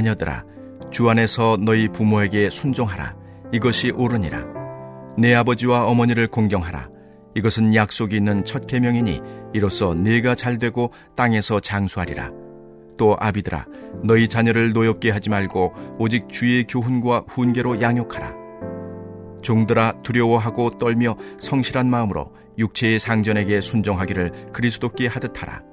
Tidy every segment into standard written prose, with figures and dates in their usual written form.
자녀들아, 주 안에서 너희 부모에게 순종하라. 이것이 옳으니라. 내 아버지와 어머니를 공경하라. 이것은 약속이 있는 첫 계명이니 이로써 네가 잘되고 땅에서 장수하리라. 또 아비들아, 너희 자녀를 노엽게 하지 말고 오직 주의 교훈과 훈계로 양육하라. 종들아, 두려워하고 떨며 성실한 마음으로 육체의 상전에게 순종하기를 그리스도께 하듯 하라.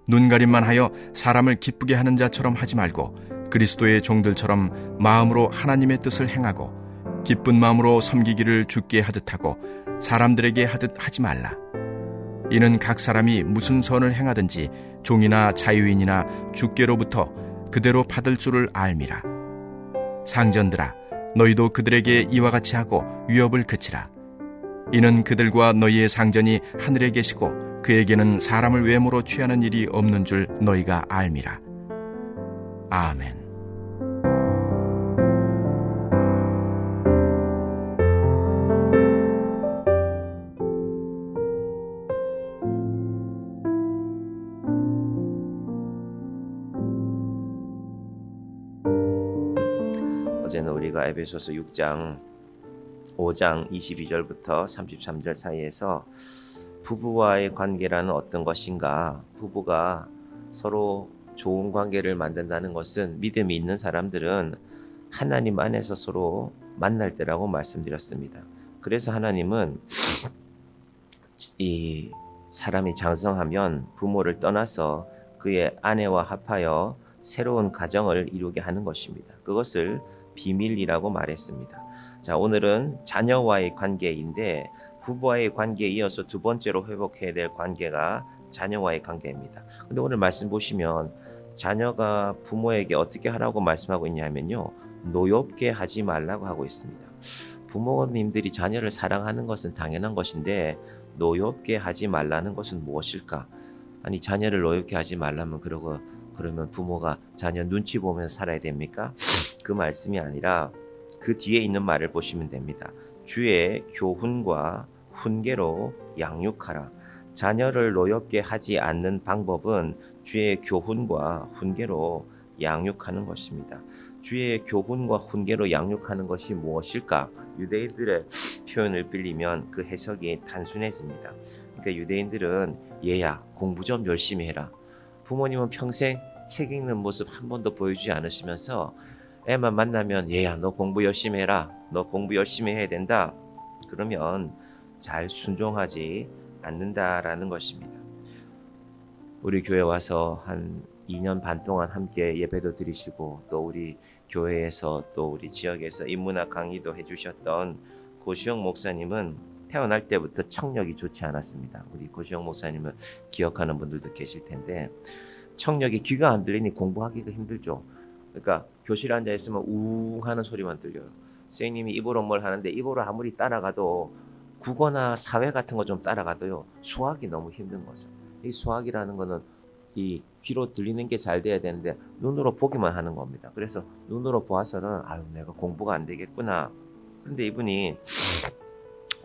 눈가림만 하여 사람을 기쁘게 하는 자처럼 하지 말고 그리스도의 종들처럼 마음으로 하나님의 뜻을 행하고 기쁜 마음으로 섬기기를 주께 하듯 하고 사람들에게 하듯 하지 말라. 이는 각 사람이 무슨 선을 행하든지 종이나 자유인이나 주께로부터 그대로 받을 줄을 알미라. 상전들아, 너희도 그들에게 이와 같이 하고 위협을 그치라. 이는 그들과 너희의 상전이 하늘에 계시고 그에게는 사람을 외모로 취하는 일이 없는 줄 너희가 알미라. 아멘. 어제는 우리가 에베소서 6장 5장 22절부터 33절 사이에서 부부와의 관계라는 어떤 것인가, 부부가 서로 좋은 관계를 만든다는 것은 믿음이 있는 사람들은 하나님 안에서 서로 만날 때라고 말씀드렸습니다. 그래서 하나님은 이 사람이 장성하면 부모를 떠나서 그의 아내와 합하여 새로운 가정을 이루게 하는 것입니다. 그것을 비밀이라고 말했습니다. 자, 오늘은 자녀와의 관계인데 부부와의 관계에 이어서 두 번째로 회복해야 될 관계가 자녀와의 관계입니다. 근데 오늘 말씀 보시면 자녀가 부모에게 어떻게 하라고 말씀하고 있냐면요, 노엽게 하지 말라고 하고 있습니다. 부모님들이 자녀를 사랑하는 것은 당연한 것인데 노엽게 하지 말라는 것은 무엇일까? 아니, 자녀를 노엽게 하지 말라면 그러면 부모가 자녀 눈치 보면서 살아야 됩니까? 그 말씀이 아니라 그 뒤에 있는 말을 보시면 됩니다. 주의 교훈과 훈계로 양육하라. 자녀를 노엽게 하지 않는 방법은 주의 교훈과 훈계로 양육하는 것입니다. 주의 교훈과 훈계로 양육하는 것이 무엇일까? 유대인들의 표현을 빌리면 그 해석이 단순해집니다. 그러니까 유대인들은 얘야, 공부 좀 열심히 해라. 부모님은 평생 책 읽는 모습 한 번도 보여주지 않으시면서 애만 만나면 얘야, 너 공부 열심히 해라. 너 공부 열심히 해야 된다. 그러면 잘 순종하지 않는다라는 것입니다. 우리 교회 와서 한 2년 반 동안 함께 예배도 드리시고 또 우리 교회에서 또 우리 지역에서 인문학 강의도 해주셨던 고시영 목사님은 태어날 때부터 청력이 좋지 않았습니다. 우리 고시영 목사님을 기억하는 분들도 계실 텐데 청력이 귀가 안 들리니 공부하기가 힘들죠. 그러니까 교실에 앉아 있으면 우 하는 소리만 들려요. 선생님이 입으로 뭘 하는데 입으로 아무리 따라가도 국어나 사회 같은 거 좀 따라가도요, 수학이 너무 힘든 거죠. 이 수학이라는 거는 이 귀로 들리는 게 잘 돼야 되는데 눈으로 보기만 하는 겁니다. 그래서 눈으로 보아서는 아유, 내가 공부가 안 되겠구나. 그런데 이분이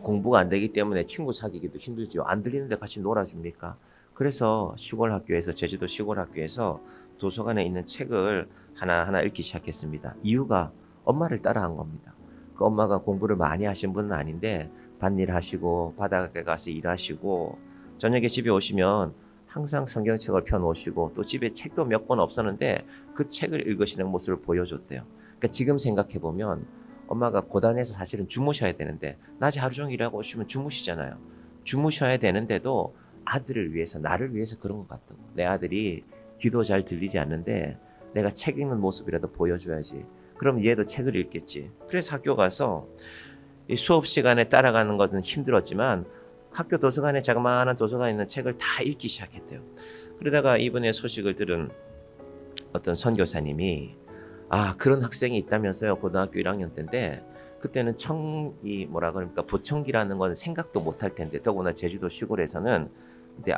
공부가 안 되기 때문에 친구 사귀기도 힘들죠. 안 들리는데 같이 놀아줍니까? 그래서 시골 학교에서, 제주도 시골 학교에서 도서관에 있는 책을 하나하나 읽기 시작했습니다. 이유가 엄마를 따라한 겁니다. 그 엄마가 공부를 많이 하신 분은 아닌데 밭일 하시고 바닥에 가서 일하시고 저녁에 집에 오시면 항상 성경책을 펴놓으시고 또 집에 책도 몇 권 없었는데 그 책을 읽으시는 모습을 보여줬대요. 그러니까 지금 생각해보면 엄마가 고단해서 사실은 주무셔야 되는데 낮에 하루 종일 일하고 오시면 주무시잖아요. 주무셔야 되는데도 아들을 위해서, 나를 위해서 그런 것 같다고. 내 아들이 귀도 잘 들리지 않는데 내가 책 읽는 모습이라도 보여줘야지. 그럼 얘도 책을 읽겠지. 그래서 학교 가서 이 수업 시간에 따라가는 것은 힘들었지만 학교 도서관에 자그마한 도서관에 있는 책을 다 읽기 시작했대요. 그러다가 이번에 소식을 들은 어떤 선교사님이 그런 학생이 있다면서요. 고등학교 1학년 때인데 그때는 보청기라는 건 생각도 못할 텐데 더구나 제주도 시골에서는 근데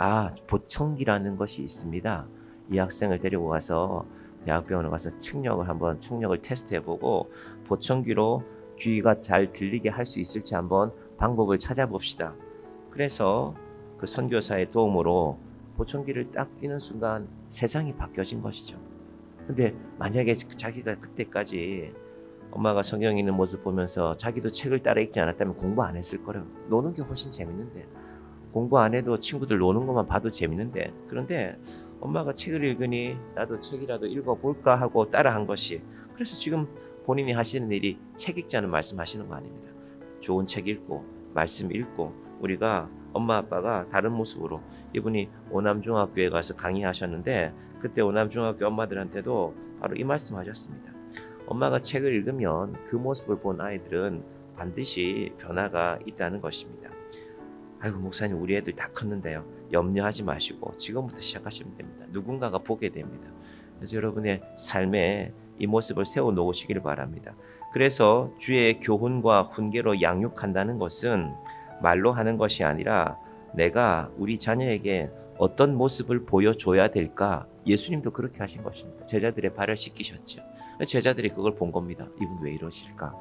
보청기라는 것이 있습니다. 이 학생을 데리고 가서 대학병원에 가서 청력을 테스트해보고 보청기로 귀가 잘 들리게 할 수 있을지 한번 방법을 찾아봅시다. 그래서 그 선교사의 도움으로 보청기를 딱 끼는 순간 세상이 바뀌어진 것이죠. 근데 만약에 자기가 그때까지 엄마가 성경 읽는 모습 보면서 자기도 책을 따라 읽지 않았다면 공부 안 했을 거래요. 노는 게 훨씬 재밌는데, 공부 안 해도 친구들 노는 것만 봐도 재밌는데, 그런데 엄마가 책을 읽으니 나도 책이라도 읽어볼까 하고 따라한 것이, 그래서 지금 본인이 하시는 일이 책 읽자는 말씀하시는 거 아닙니다. 좋은 책 읽고 말씀 읽고, 우리가 엄마 아빠가 다른 모습으로, 이분이 오남중학교에 가서 강의하셨는데 그때 오남중학교 엄마들한테도 바로 이 말씀하셨습니다. 엄마가 책을 읽으면 그 모습을 본 아이들은 반드시 변화가 있다는 것입니다. 아이고 목사님, 우리 애들 다 컸는데요. 염려하지 마시고 지금부터 시작하시면 됩니다. 누군가가 보게 됩니다. 그래서 여러분의 삶에 이 모습을 세워놓으시길 바랍니다. 그래서 주의 교훈과 훈계로 양육한다는 것은 말로 하는 것이 아니라 내가 우리 자녀에게 어떤 모습을 보여줘야 될까, 예수님도 그렇게 하신 것입니다. 제자들의 발을 씻기셨죠. 제자들이 그걸 본 겁니다. 이분 왜 이러실까?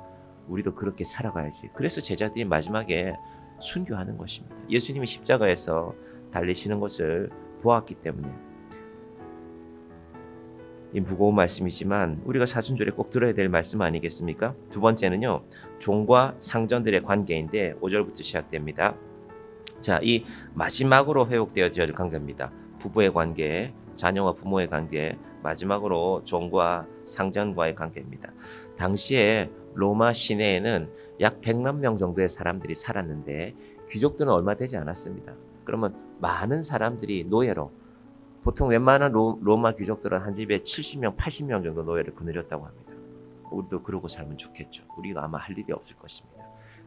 우리도 그렇게 살아가야지. 그래서 제자들이 마지막에 순교하는 것입니다. 예수님이 십자가에서 달리시는 것을 보았기 때문에. 이 무거운 말씀이지만 우리가 사순절에 꼭 들어야 될 말씀 아니겠습니까? 두 번째는요, 종과 상전들의 관계인데 5절부터 시작됩니다. 자, 이 마지막으로 회복되어질 관계입니다. 부부의 관계, 자녀와 부모의 관계, 마지막으로 종과 상전과의 관계입니다. 당시에 로마 시내에는 약 100만 명 정도의 사람들이 살았는데 귀족들은 얼마 되지 않았습니다. 그러면 많은 사람들이 노예로, 보통 웬만한 로마 귀족들은 한 집에 70명, 80명 정도 노예를 거느렸다고 합니다. 우리도 그러고 살면 좋겠죠. 우리가 아마 할 일이 없을 것입니다.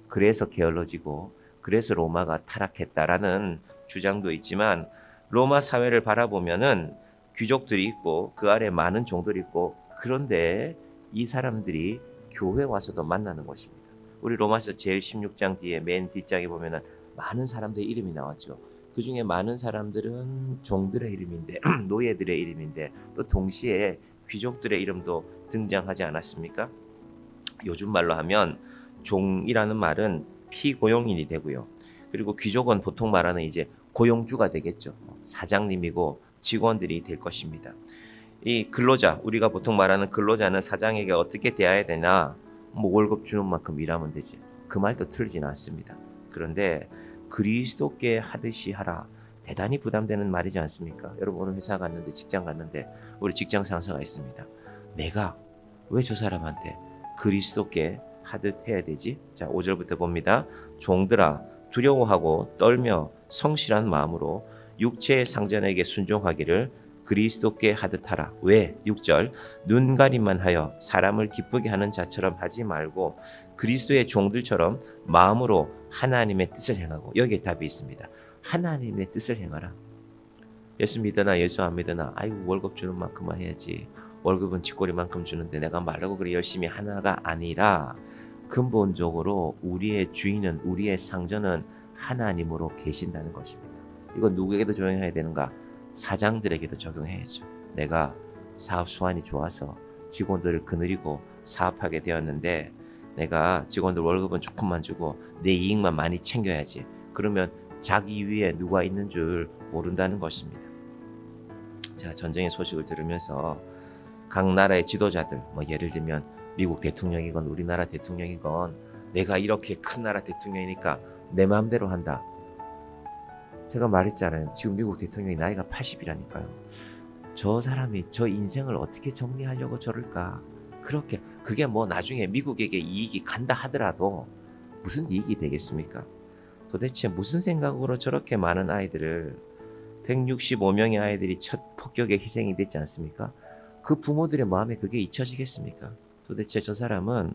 그래서 게을러지고, 그래서 로마가 타락했다라는 주장도 있지만, 로마 사회를 바라보면은 귀족들이 있고 그 아래 많은 종들이 있고, 그런데 이 사람들이 교회 와서도 만나는 것입니다. 우리 로마서 제일 16장 뒤에 맨 뒷장에 보면은 많은 사람들의 이름이 나왔죠. 그 중에 많은 사람들은 종들의 이름인데, 노예들의 이름인데, 또 동시에 귀족들의 이름도 등장하지 않았습니까? 요즘 말로 하면 종이라는 말은 피고용인이 되고요. 그리고 귀족은 보통 말하는 이제 고용주가 되겠죠. 사장님이고 직원들이 될 것입니다. 이 근로자, 우리가 보통 말하는 근로자는 사장에게 어떻게 대해야 되나, 뭐 월급 주는 만큼 일하면 되지. 그 말도 틀리지는 않습니다. 그런데 그리스도께 하듯이 하라, 대단히 부담되는 말이지 않습니까? 여러분, 오늘 회사 갔는데, 직장 갔는데 우리 직장 상사가 있습니다. 내가 왜 저 사람한테 그리스도께 하듯 해야 되지? 자, 5절부터 봅니다. 종들아, 두려워하고 떨며 성실한 마음으로 육체의 상전에게 순종하기를 그리스도께 하듯 하라. 왜? 6절, 눈가림만 하여 사람을 기쁘게 하는 자처럼 하지 말고 그리스도의 종들처럼 마음으로 하나님의 뜻을 행하고. 여기에 답이 있습니다. 하나님의 뜻을 행하라. 예수 믿으나 예수 안 믿으나, 아이고 월급 주는 만큼만 해야지, 월급은 쥐꼬리만큼 주는데 내가 말하고 그래 열심히 하나가 아니라, 근본적으로 우리의 주인은, 우리의 상전은 하나님으로 계신다는 것입니다. 이건 누구에게도 적용해야 되는가? 사장들에게도 적용해야죠. 내가 사업 수완이 좋아서 직원들을 거느리고 사업하게 되었는데, 내가 직원들 월급은 조금만 주고 내 이익만 많이 챙겨야지. 그러면 자기 위에 누가 있는 줄 모른다는 것입니다. 제가 전쟁의 소식을 들으면서 각 나라의 지도자들, 뭐 예를 들면 미국 대통령이건 우리나라 대통령이건, 내가 이렇게 큰 나라 대통령이니까 내 마음대로 한다. 제가 말했잖아요. 지금 미국 대통령이 나이가 80이라니까요. 저 사람이 저 인생을 어떻게 정리하려고 저럴까? 그렇게, 그게 뭐 나중에 미국에게 이익이 간다 하더라도 무슨 이익이 되겠습니까? 도대체 무슨 생각으로 저렇게 많은 아이들을, 165명의 아이들이 첫 폭격에 희생이 됐지 않습니까? 그 부모들의 마음에 그게 잊혀지겠습니까? 도대체 저 사람은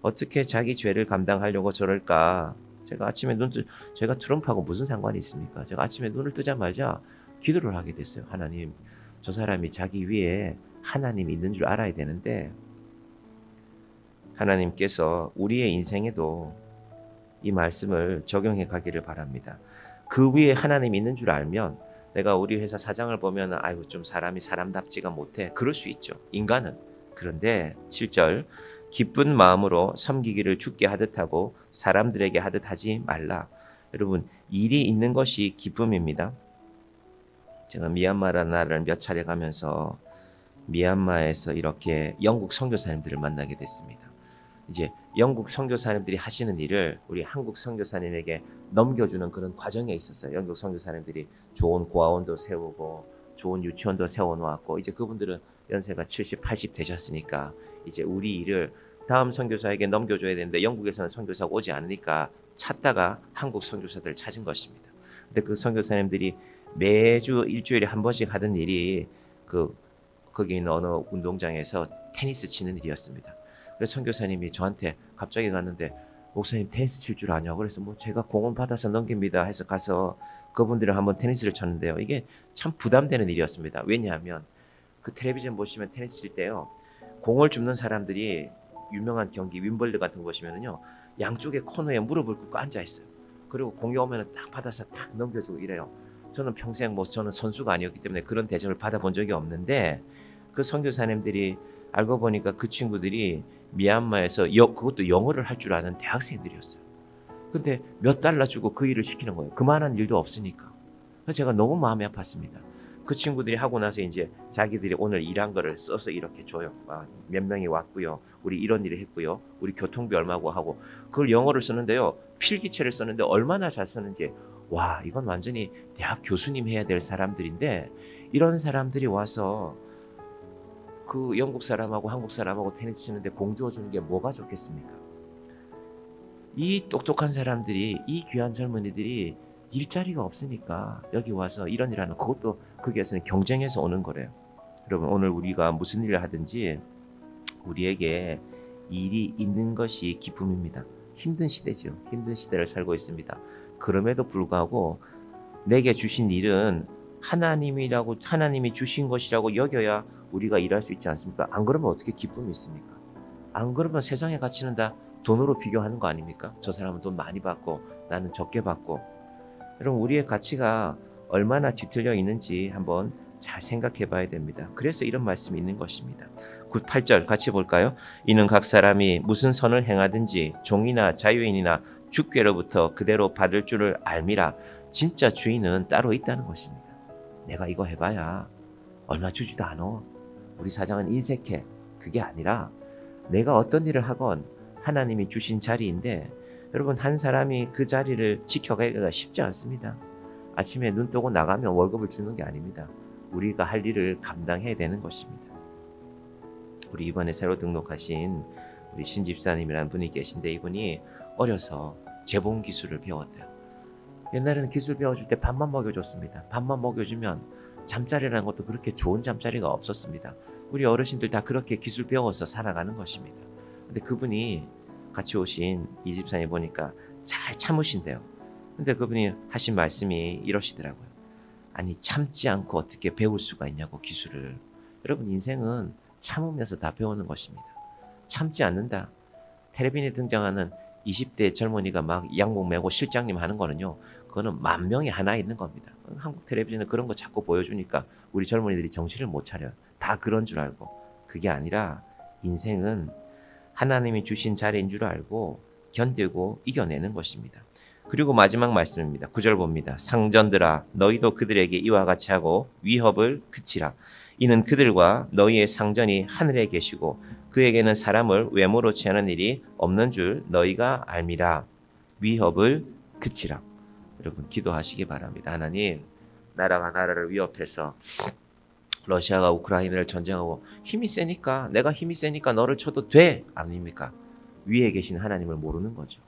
어떻게 자기 죄를 감당하려고 저럴까? 제가 트럼프하고 무슨 상관이 있습니까? 제가 아침에 눈을 뜨자마자 기도를 하게 됐어요. 하나님, 저 사람이 자기 위에 하나님이 있는 줄 알아야 되는데, 하나님께서 우리의 인생에도 이 말씀을 적용해 가기를 바랍니다. 그 위에 하나님이 있는 줄 알면, 내가 우리 회사 사장을 보면 아이고 좀 사람이 사람답지가 못해, 그럴 수 있죠, 인간은. 그런데 7절, 기쁜 마음으로 섬기기를 주께 하듯 하고 사람들에게 하듯 하지 말라. 여러분, 일이 있는 것이 기쁨입니다. 제가 미얀마라는 나라를 몇 차례 가면서 미얀마에서 이렇게 영국 선교사님들을 만나게 됐습니다. 이제 영국 선교사님들이 하시는 일을 우리 한국 선교사님에게 넘겨주는 그런 과정에 있었어요. 영국 선교사님들이 좋은 고아원도 세우고 좋은 유치원도 세워놓았고 이제 그분들은 연세가 70, 80 되셨으니까 이제 우리 일을 다음 선교사에게 넘겨줘야 되는데 영국에서는 선교사가 오지 않으니까 찾다가 한국 선교사들을 찾은 것입니다. 근데 그 선교사님들이 매주 일주일에 한 번씩 하던 일이 거기 있는 어느 운동장에서 테니스 치는 일이었습니다. 그래서 선교사님이 저한테 갑자기 갔는데 목사님 테니스 칠 줄 아냐고 그래서 뭐 제가 공원 받아서 넘깁니다 해서 가서 그분들이랑 한번 테니스를 쳤는데요. 이게 참 부담되는 일이었습니다. 왜냐하면 그 텔레비전 보시면 테니스 칠 때요. 공을 줍는 사람들이 유명한 경기 윈블드 같은 거 보시면은요. 양쪽에 코너에 무릎을 꿇고 앉아 있어요. 그리고 공이 오면은 딱 받아서 탁 넘겨주고 이래요. 저는 평생 저는 선수가 아니었기 때문에 그런 대접을 받아본 적이 없는데 그 선교사님들이 알고 보니까 그 친구들이 미얀마에서 그것도 영어를 할 줄 아는 대학생들이었어요. 근데 몇 달러 주고 그 일을 시키는 거예요. 그만한 일도 없으니까. 그래서 제가 너무 마음이 아팠습니다. 그 친구들이 하고 나서 이제 자기들이 오늘 일한 거를 써서 이렇게 줘요. 몇 명이 왔고요. 우리 이런 일을 했고요. 우리 교통비 얼마고 하고 그걸 영어를 쓰는데요. 필기체를 썼는데 얼마나 잘 썼는지 와 이건 완전히 대학 교수님 해야 될 사람들인데 이런 사람들이 와서 그 영국 사람하고 한국 사람하고 테니스 치는데 공 주어주는 게 뭐가 좋겠습니까? 이 똑똑한 사람들이 이 귀한 젊은이들이 일자리가 없으니까 여기 와서 이런 일 하는 그것도 거기에서는 경쟁해서 오는 거래요. 여러분 오늘 우리가 무슨 일을 하든지 우리에게 일이 있는 것이 기쁨입니다. 힘든 시대죠. 힘든 시대를 살고 있습니다. 그럼에도 불구하고 내게 주신 일은 하나님이 주신 것이라고 여겨야 우리가 일할 수 있지 않습니까? 안 그러면 어떻게 기쁨이 있습니까? 안 그러면 세상의 가치는 다 돈으로 비교하는 거 아닙니까? 저 사람은 돈 많이 받고 나는 적게 받고. 여러분 우리의 가치가 얼마나 뒤틀려 있는지 한번 잘 생각해 봐야 됩니다. 그래서 이런 말씀이 있는 것입니다. 8절 같이 볼까요? 이는 각 사람이 무슨 선을 행하든지 종이나 자유인이나 주께로부터 그대로 받을 줄을 알미라. 진짜 주인은 따로 있다는 것입니다. 내가 이거 해봐야 얼마 주지도 않아. 우리 사장은 인색해. 그게 아니라 내가 어떤 일을 하건 하나님이 주신 자리인데 여러분 한 사람이 그 자리를 지켜가기가 쉽지 않습니다. 아침에 눈 뜨고 나가면 월급을 주는 게 아닙니다. 우리가 할 일을 감당해야 되는 것입니다. 우리 이번에 새로 등록하신 우리 신집사님이라는 분이 계신데 이분이 어려서 재봉 기술을 배웠대요. 옛날에는 기술 배워줄 때 밥만 먹여줬습니다. 밥만 먹여주면 잠자리라는 것도 그렇게 좋은 잠자리가 없었습니다. 우리 어르신들 다 그렇게 기술 배워서 살아가는 것입니다. 근데 그분이 같이 오신 이 집사님 보니까 잘 참으신대요. 근데 그분이 하신 말씀이 이러시더라고요. 아니 참지 않고 어떻게 배울 수가 있냐고 기술을. 여러분 인생은 참으면서 다 배우는 것입니다. 참지 않는다. 텔레비전에 등장하는 20대 젊은이가 막 양복 메고 실장님 하는 거는요. 그거는 10,000명에 하나 있는 겁니다. 한국 텔레비전은 그런 거 자꾸 보여주니까 우리 젊은이들이 정신을 못 차려요. 다 그런 줄 알고. 그게 아니라 인생은 하나님이 주신 자리인 줄 알고 견디고 이겨내는 것입니다. 그리고 마지막 말씀입니다. 9절 봅니다. 상전들아 너희도 그들에게 이와 같이 하고 위협을 그치라. 이는 그들과 너희의 상전이 하늘에 계시고 그에게는 사람을 외모로 취하는 일이 없는 줄 너희가 알미라. 위협을 그치라. 여러분 기도하시기 바랍니다. 하나님 나라가 나라를 위협해서 러시아가 우크라이나를 전쟁하고 내가 힘이 세니까 너를 쳐도 돼 아닙니까? 위에 계신 하나님을 모르는 거죠.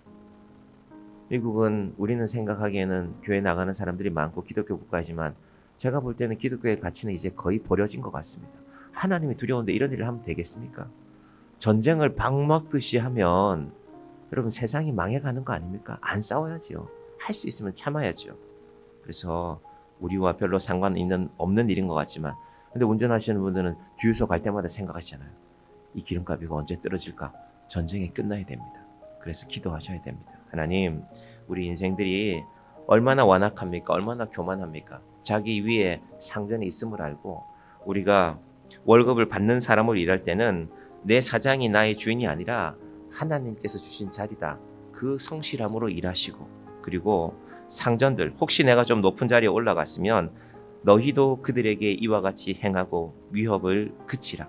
미국은 우리는 생각하기에는 교회 나가는 사람들이 많고 기독교 국가이지만 제가 볼 때는 기독교의 가치는 이제 거의 버려진 것 같습니다. 하나님이 두려운데 이런 일을 하면 되겠습니까? 전쟁을 박 먹듯이 하면 여러분 세상이 망해가는 거 아닙니까? 안 싸워야죠. 할 수 있으면 참아야죠. 그래서 우리와 별로 없는 일인 것 같지만 근데 운전하시는 분들은 주유소 갈 때마다 생각하시잖아요. 이 기름값이 언제 떨어질까? 전쟁이 끝나야 됩니다. 그래서 기도하셔야 됩니다. 하나님, 우리 인생들이 얼마나 완악합니까? 얼마나 교만합니까? 자기 위에 상전이 있음을 알고 우리가 월급을 받는 사람으로 일할 때는 내 사장이 나의 주인이 아니라 하나님께서 주신 자리다. 그 성실함으로 일하시고 그리고 상전들 혹시 내가 좀 높은 자리에 올라갔으면 너희도 그들에게 이와 같이 행하고 위협을 그치라.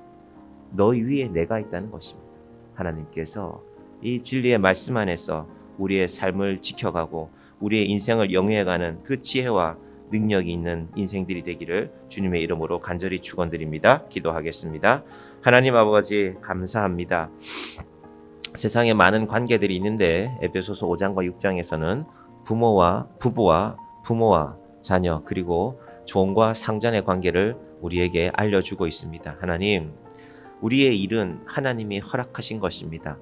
너희 위에 내가 있다는 것입니다. 하나님께서 이 진리의 말씀 안에서 우리의 삶을 지켜가고 우리의 인생을 영위해가는 그 지혜와 능력이 있는 인생들이 되기를 주님의 이름으로 간절히 축원드립니다. 기도하겠습니다. 하나님 아버지 감사합니다. 세상에 많은 관계들이 있는데 에베소서 5장과 6장에서는 부모와 부부와 부모와 자녀 그리고 종과 상전의 관계를 우리에게 알려주고 있습니다. 하나님, 우리의 일은 하나님이 허락하신 것입니다.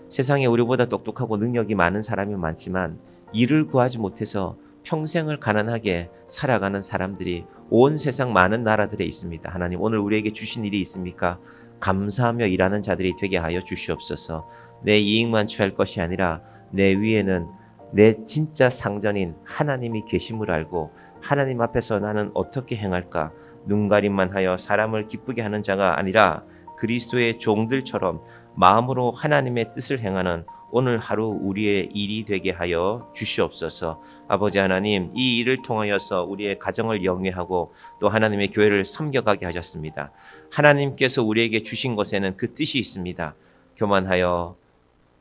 세상에 우리보다 똑똑하고 능력이 많은 사람이 많지만 일을 구하지 못해서 평생을 가난하게 살아가는 사람들이 온 세상 많은 나라들에 있습니다. 하나님, 오늘 우리에게 주신 일이 있습니까? 감사하며 일하는 자들이 되게 하여 주시옵소서. 내 이익만 취할 것이 아니라 내 위에는 내 진짜 상전인 하나님이 계심을 알고 하나님 앞에서 나는 어떻게 행할까? 눈가림만 하여 사람을 기쁘게 하는 자가 아니라 그리스도의 종들처럼 마음으로 하나님의 뜻을 행하는 오늘 하루 우리의 일이 되게 하여 주시옵소서. 아버지 하나님, 이 일을 통하여서 우리의 가정을 영위하고 또 하나님의 교회를 섬겨가게 하셨습니다. 하나님께서 우리에게 주신 것에는 그 뜻이 있습니다.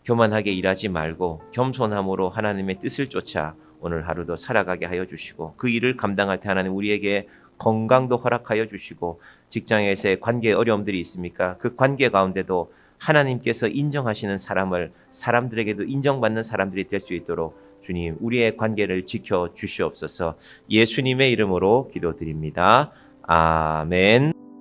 교만하게 일하지 말고 겸손함으로 하나님의 뜻을 쫓아 오늘 하루도 살아가게 하여 주시고 그 일을 감당할 때 하나님 우리에게 건강도 허락하여 주시고 직장에서의 관계 어려움들이 있습니까? 그 관계 가운데도 하나님께서 인정하시는 사람을 사람들에게도 인정받는 사람들이 될 수 있도록 주님 우리의 관계를 지켜 주시옵소서. 예수님의 이름으로 기도드립니다. 아멘.